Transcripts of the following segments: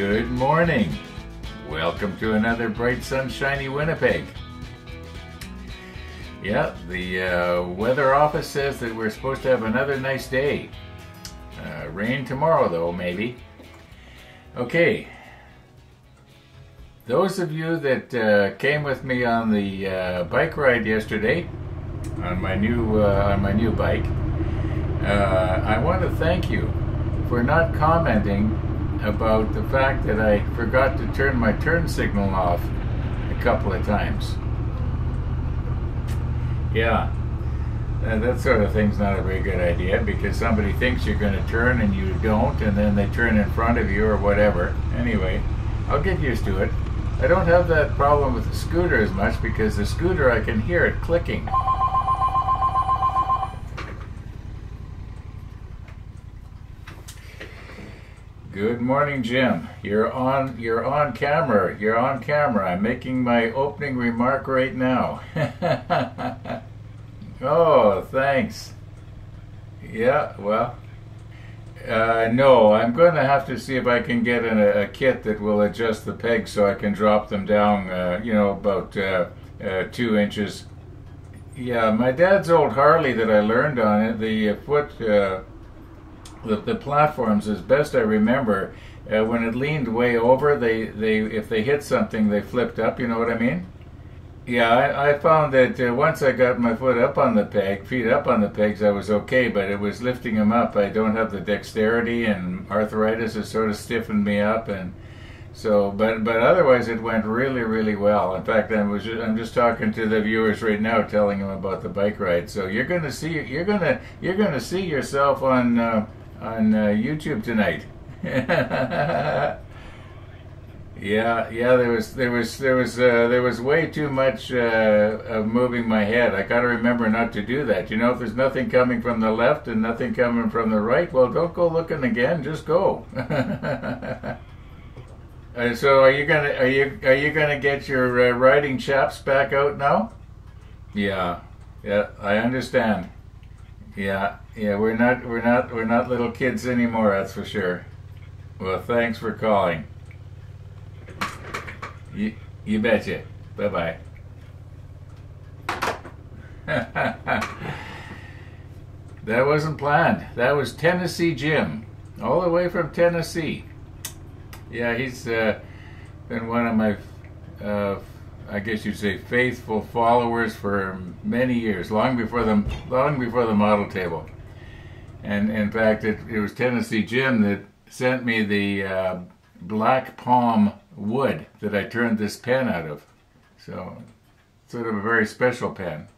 Good morning. Welcome to another bright, sunshiny Winnipeg. Yeah, the weather office says that we're supposed to have another nice day. Rain tomorrow, though, maybe. Okay. Those of you that came with me on the bike ride yesterday, on my new bike, I want to thank you for not commenting about the fact that I forgot to turn my turn signal off a couple of times. Yeah, that sort of thing's not a very good idea because somebody thinks you're going to turn and you don't, and then they turn in front of you or whatever. Anyway, I'll get used to it. I don't have that problem with the scooter as much because the scooter I can hear it clicking. Good morning, Jim. You're on camera. You're on camera. I'm making my opening remark right now. Oh, thanks. Yeah, well, no, I'm going to have to see if I can get a kit that will adjust the pegs so I can drop them down, about 2 inches. Yeah, my dad's old Harley that I learned on it, the the platforms, as best I remember, when it leaned way over, if they hit something, they flipped up. You know what I mean? Yeah, I found that once I got my feet up on the pegs, I was okay. But it was lifting them up. I don't have the dexterity, and arthritis has sort of stiffened me up, and so. But otherwise, it went really, really well. In fact, I'm just talking to the viewers right now, telling them about the bike ride. So you're gonna see yourself on YouTube tonight. Yeah, there was way too much of moving my head. I got to remember not to do that. You know, if there's nothing coming from the left and nothing coming from the right, well, don't go looking again. Just go. So, are you gonna get your riding chaps back out now? Yeah, I understand. Yeah, we're not little kids anymore, that's for sure. Well, thanks for calling. You betcha. Bye-bye. That wasn't planned. That was Tennessee Jim, all the way from Tennessee. Yeah, he's been one of my, I guess you'd say, faithful followers for many years, long before the model table. And in fact, it was Tennessee Jim that sent me the black palm wood that I turned this pen out of. So, sort of a very special pen.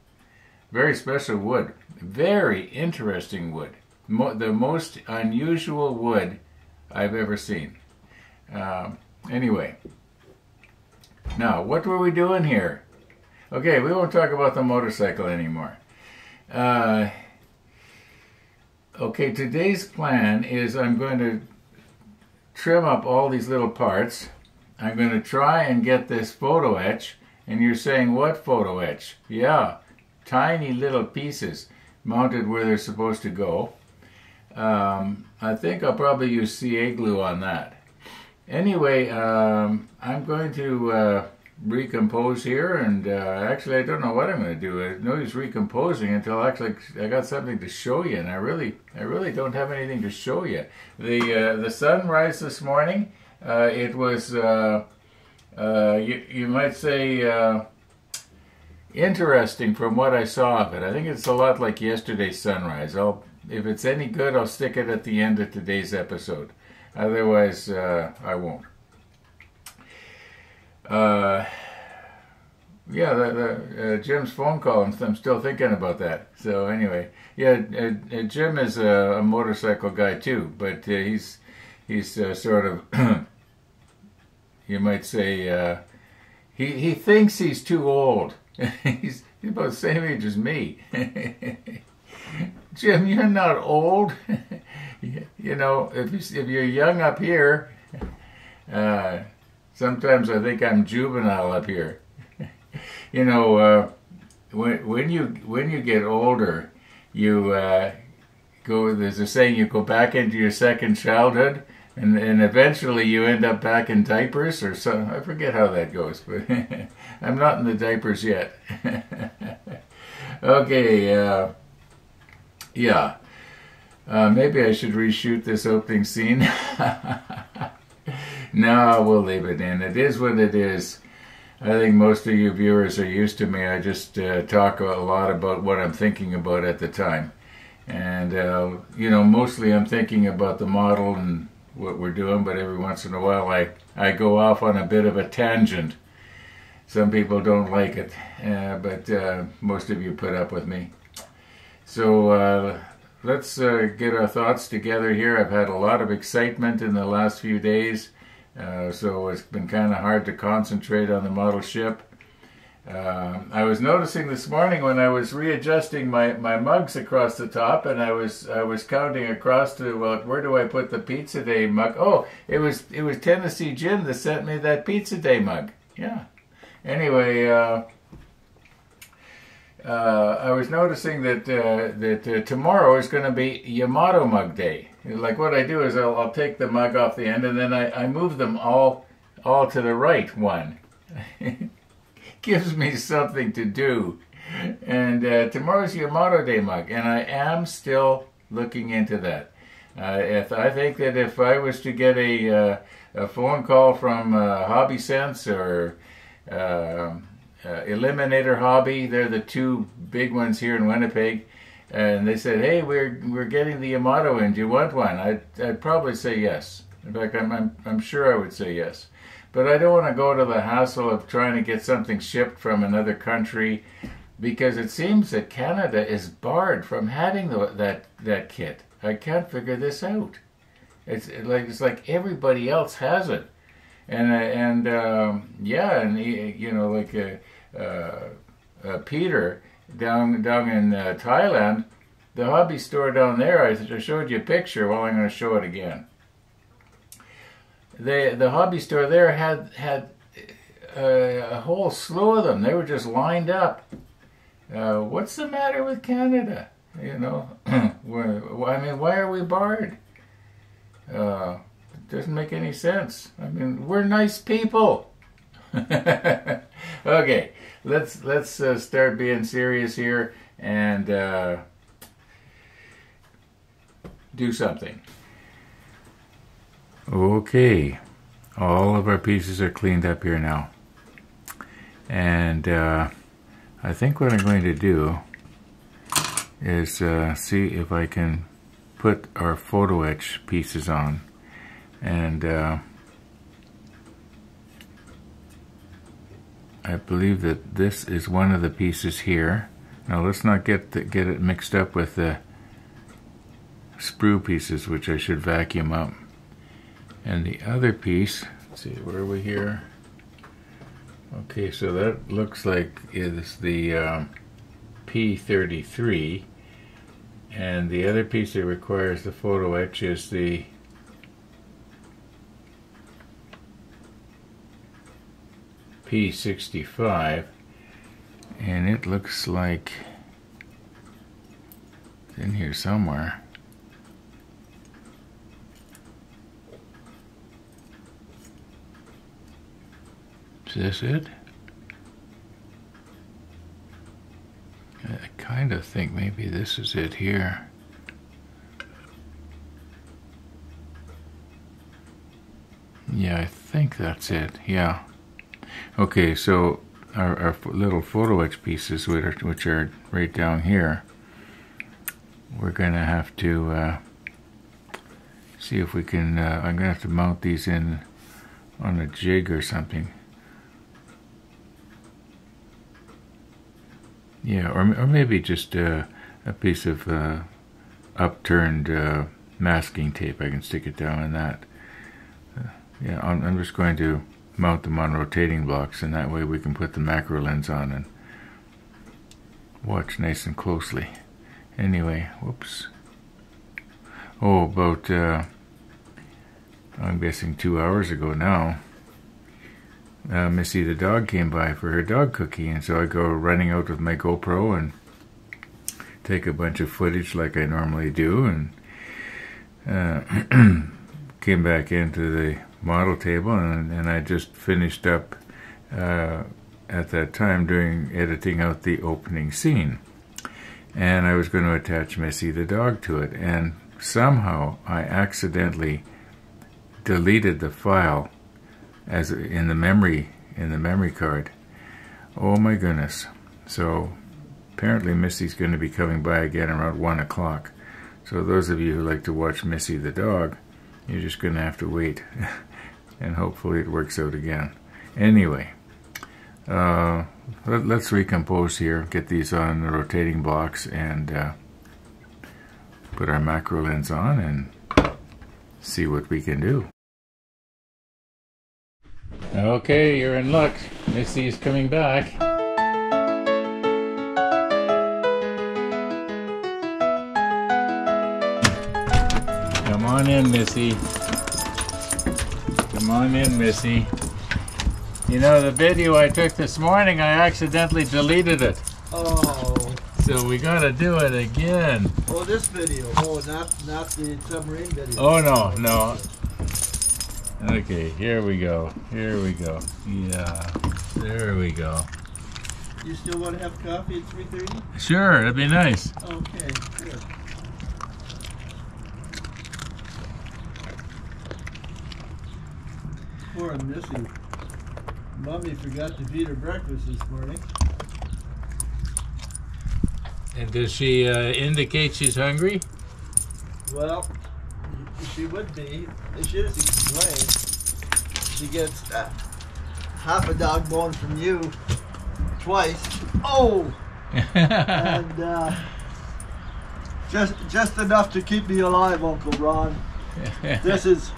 Very special wood. Very interesting wood. The most unusual wood I've ever seen. Anyway. Now, what were we doing here? Okay, we won't talk about the motorcycle anymore. Okay, today's plan is I'm going to trim up all these little parts. I'm going to try and get this photo etch. And you're saying, what photo etch? Yeah, tiny little pieces mounted where they're supposed to go. I think I'll probably use CA glue on that. Anyway, I'm going to recompose here, and actually I don't know what I'm going to do. No use recomposing until actually I got something to show you, and I really don't have anything to show you. The sunrise this morning, it was you might say interesting from what I saw of it. I think it's a lot like yesterday's sunrise. If it's any good, I'll stick it at the end of today's episode. Otherwise, I won't. Jim's phone call, I'm still thinking about that. So anyway, yeah, Jim is a motorcycle guy too, but he's sort of, you might say, he thinks he's too old. He's about the same age as me. Jim, you're not old. You know, if you're young up here, sometimes I think I'm juvenile up here. You know, when you get older, you go. There's a saying: you go back into your second childhood. and eventually you end up back in diapers or so. I forget how that goes, but I'm not in the diapers yet. Okay, yeah. Maybe I should reshoot this opening scene. No, we'll leave it in. It is what it is. I think most of you viewers are used to me. I just talk a lot about what I'm thinking about at the time. And, you know, mostly I'm thinking about the model and what we're doing, but every once in a while I go off on a bit of a tangent. Some people don't like it, but most of you put up with me. So let's get our thoughts together here. I've had a lot of excitement in the last few days, so it's been kind of hard to concentrate on the model ship. I was noticing this morning when I was readjusting my mugs across the top, and I was counting across to, well, where do I put the Pizza Day mug? Oh, it was Tennessee Jim that sent me that Pizza Day mug. Yeah. Anyway, I was noticing that tomorrow is going to be Yamato Mug Day. Like what I do is I'll take the mug off the end and then I move them all to the right one. Gives me something to do. And tomorrow's Yamato Day mug, and I am still looking into that. I think that if I was to get a phone call from Hobby Sense or Eliminator Hobby, they're the two big ones here in Winnipeg, and they said, "Hey, we're getting the Yamato in. Do you want one?" I'd probably say yes. In fact, I'm sure I would say yes. But I don't want to go to the hassle of trying to get something shipped from another country, because it seems that Canada is barred from having that kit. I can't figure this out. It's like everybody else has it, and yeah, and you know, like Peter down in Thailand, the hobby store down there. I showed you a picture. Well, I'm going to show it again. The hobby store there had a whole slew of them. They were just lined up. What's the matter with Canada? You know, I mean, why are we barred? It doesn't make any sense. I mean, we're nice people. Okay, let's start being serious here and do something. Okay, all of our pieces are cleaned up here now, and I think what I'm going to do is see if I can put our photo etch pieces on, and I believe that this is one of the pieces here. Now let's not get it mixed up with the sprue pieces, which I should vacuum up. And the other piece, let's see, where are we here? Okay, so that looks like is the P33, and the other piece that requires the photo etch is the P65, and it looks like it's in here somewhere. Is this it? I kind of think maybe this is it here. Yeah, I think that's it. Yeah. Okay, so our little photo etch pieces, which are right down here, we're going to have to see if we can, I'm going to have to mount these in on a jig or something. Yeah, or maybe just a piece of upturned masking tape. I can stick it down in that. Yeah, I'm just going to mount them on rotating blocks, and that way we can put the macro lens on and watch nice and closely. Anyway, whoops. Oh, about, I'm guessing 2 hours ago now, Missy the dog came by for her dog cookie, and so I go running out with my GoPro and take a bunch of footage like I normally do, and came back into the model table, and I just finished up at that time editing out the opening scene. And I was going to attach Missy the dog to it, and somehow I accidentally deleted the file as in the memory card. Oh my goodness. So apparently Missy's going to be coming by again around 1 o'clock. So those of you who like to watch Missy the dog, you're just going to have to wait. And hopefully it works out again. Anyway, let's recompose here, get these on the rotating blocks, and put our macro lens on and see what we can do. Okay, you're in luck. Missy's coming back. Come on in, Missy. Come on in, Missy. You know, the video I took this morning, I accidentally deleted it. Oh. So we gotta do it again. Oh, this video. Oh, not the submarine video. Oh, no. Okay, here we go. Here we go. Yeah, there we go. You still want to have coffee at 3:30? Sure, that'd be nice. Okay, good. Poor Missy. Mommy forgot to feed her breakfast this morning. And does she indicate she's hungry? Well, she would be. She doesn't explain. She gets half a dog bone from you twice. Oh! And just enough to keep me alive, Uncle Ron. This is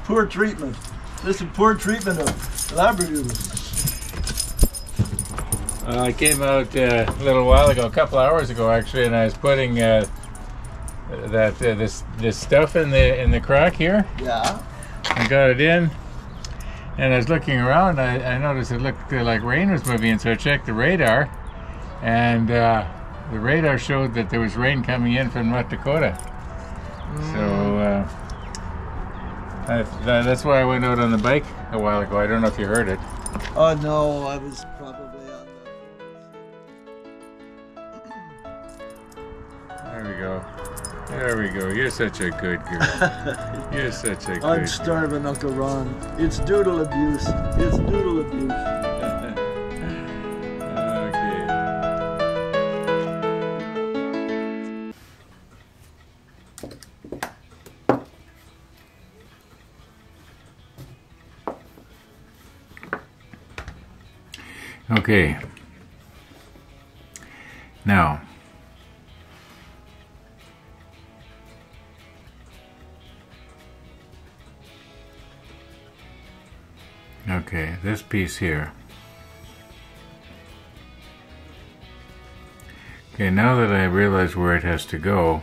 poor treatment. This is poor treatment of Labradoodles. I came out a little while ago, a couple hours ago actually, and I was putting this stuff in the crack here. Yeah. I got it in, and I was looking around. I noticed it looked like rain was moving in, so I checked the radar, and the radar showed that there was rain coming in from North Dakota. So that's why I went out on the bike a while ago. I don't know if you heard it. Oh no, I was probably on the... There we go. There we go. You're such a good girl. You're such a good I'm starving, Uncle Ron. It's doodle abuse. It's doodle abuse. Okay. Now, okay, this piece here. Okay, now that I realize where it has to go,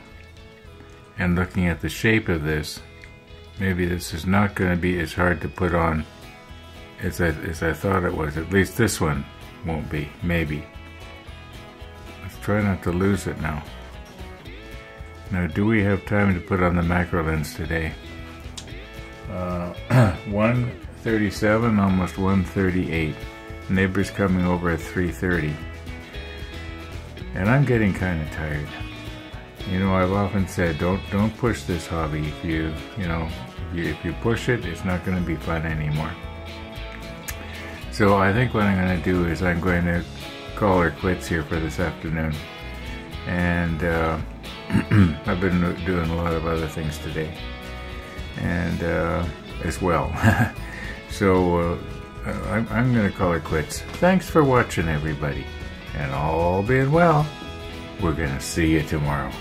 and looking at the shape of this, maybe this is not going to be as hard to put on as I thought it was. At least this one won't be, maybe. Let's try not to lose it now. Now, do we have time to put on the macro lens today? 1:37, almost 1:38. Neighbor's coming over at 3:30. And I'm getting kind of tired. You know, I've often said, don't push this hobby. If you push it, it's not going to be fun anymore. So I think what I'm going to do is I'm going to call her quits here for this afternoon. And I've been doing a lot of other things today, and as well. So I'm going to call her quits. Thanks for watching, everybody. And all being well, we're going to see you tomorrow.